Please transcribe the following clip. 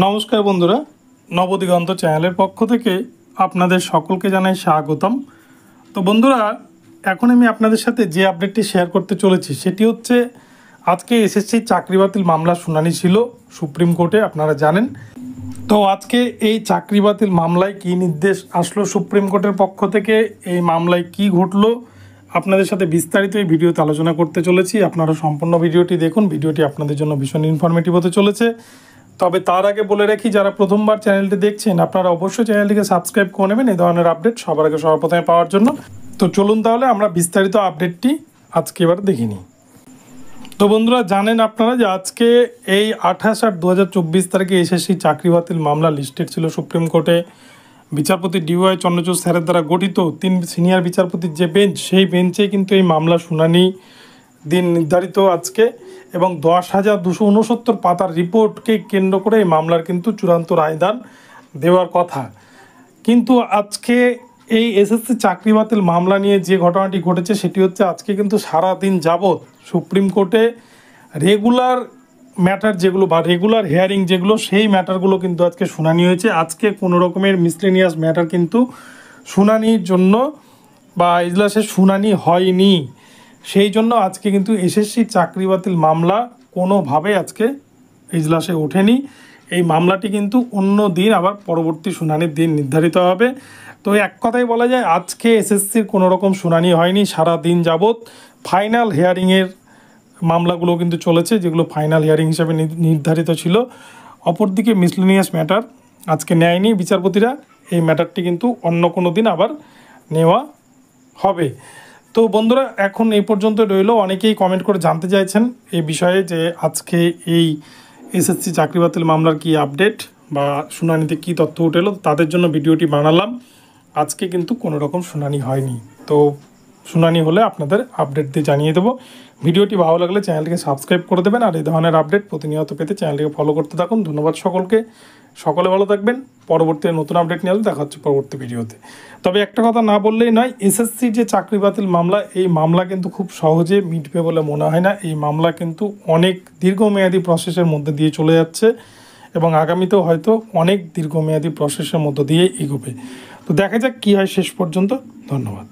নমস্কার বন্ধুরা, নবদিগন্ত চ্যানেলের পক্ষ থেকে আপনাদের সকলকে জানাই স্বাগতম। তো বন্ধুরা, এখন আমি আপনাদের সাথে যে আপডেটটি শেয়ার করতে চলেছি সেটি হচ্ছে আজকে এসএসসি চাকরি বাতিল মামলা শুনানি ছিল সুপ্রিম কোর্টে, আপনারা জানেন। তো আজকে এই চাকরি বাতিল মামলায় কী নির্দেশ আসলো সুপ্রিম কোর্টের পক্ষ থেকে, এই মামলায় কি ঘটলো, আপনাদের সাথে বিস্তারিত এই ভিডিওতে আলোচনা করতে চলেছি। আপনারা সম্পূর্ণ ভিডিওটি দেখুন, ভিডিওটি আপনাদের জন্য ভীষণ ইনফরমেটিভ হতে চলেছে। তবে তার আগে বলে রাখি, যারা প্রথমবার চ্যানেলটি দেখছেন আপনারা অবশ্যই চ্যানেলটিকে সাবস্ক্রাইব করে নেবেন এই ধরনের আপডেট সবার আগে সবার প্রথমে পাওয়ার জন্য। তো চলুন তাহলে আমরা বিস্তারিত আপডেটটি আজকে এবার দেখে নিই। তো বন্ধুরা, জানেন আপনারা যে আজকে এই 28/8/2024 তারিখে এসএসসি চাকরি বাতিল মামলা লিস্টেড ছিল সুপ্রিম কোর্টে। বিচারপতি DY চন্দ্রচূড় স্যারের দ্বারা গঠিত 3 সিনিয়র বিচারপতির যে বেঞ্চ, সেই বেঞ্চে কিন্তু এই মামলা শুনানি দিন নির্ধারিত আজকে, এবং 10,269 পাতার রিপোর্টকে কেন্দ্র করে এই মামলার কিন্তু চূড়ান্ত রায়দান দেওয়ার কথা। কিন্তু আজকে এই এসএসসি চাকরি বাতিল মামলা নিয়ে যে ঘটনাটি ঘটেছে সেটি হচ্ছে আজকে কিন্তু সারা দিন যাবৎ সুপ্রিম কোর্টে রেগুলার ম্যাটার যেগুলো বা রেগুলার হিয়ারিং যেগুলো, সেই ম্যাটারগুলো কিন্তু আজকে শুনানি হয়েছে। আজকে কোনো রকমের মিসলেনিয়াস ম্যাটার কিন্তু শুনানির জন্য বা ইজলাসে শুনানি হয়নি। সেই জন্য আজকে কিন্তু এসএসসি চাকরি বাতিল মামলা কোনোভাবে আজকে ইজলাসে ওঠেনি। এই মামলাটি কিন্তু অন্য দিন আবার পরবর্তী শুনানির দিন নির্ধারিত হবে। তো এক কথাই বলা যায় আজকে এসএসসির কোনো রকম শুনানি হয়নি। সারা দিন যাবৎ ফাইনাল হিয়ারিংয়ের মামলাগুলো কিন্তু চলেছে, যেগুলো ফাইনাল হিয়ারিং হিসাবে নির্ধারিত ছিল। অপরদিকে মিসলেনিয়াস ম্যাটার আজকে নেয়নি বিচারপতিরা, এই ম্যাটারটি কিন্তু অন্য কোনো দিন আবার নেওয়া হবে। তো বন্ধুরা, এখন এই পর্যন্ত রইল। অনেকেই কমেন্ট করে জানতে চাইছেন এই বিষয়ে যে আজকে এই এসএসসি চাকরি বাতিল মামলার কি আপডেট বা শুনানিতে কি তথ্য উঠে এলো, তাদের জন্য ভিডিওটি বানালাম। আজকে কিন্তু কোনো রকম শুনানি হয়নি, তো শুনানি হলে আপনাদের আপডেট দিয়ে জানিয়ে দেবো। ভিডিওটি ভালো লাগলে চ্যানেলটিকে সাবস্ক্রাইব করে দেবেন, আর এই ধরনের আপডেট প্রতিনিয়ত পেতে চ্যানেলটিকে ফলো করতে থাকুন। ধন্যবাদ সকলকে, সকলে ভালো থাকবেন। পরবর্তী নতুন আপডেট নিয়ে আসবে, দেখা হচ্ছে পরবর্তী ভিডিওতে। তবে একটা কথা না বললেই নয়, এসএসসির যে চাকরি বাতিল মামলা, এই মামলা কিন্তু খুব সহজে মিটবে বলে মনে হয় না। এই মামলা কিন্তু অনেক দীর্ঘমেয়াদী প্রসেসের মধ্যে দিয়ে চলে যাচ্ছে, এবং আগামীতেও হয়তো অনেক দীর্ঘমেয়াদী প্রসেসের মধ্য দিয়ে এগোবে। তো দেখা যাক কী হয় শেষ পর্যন্ত। ধন্যবাদ।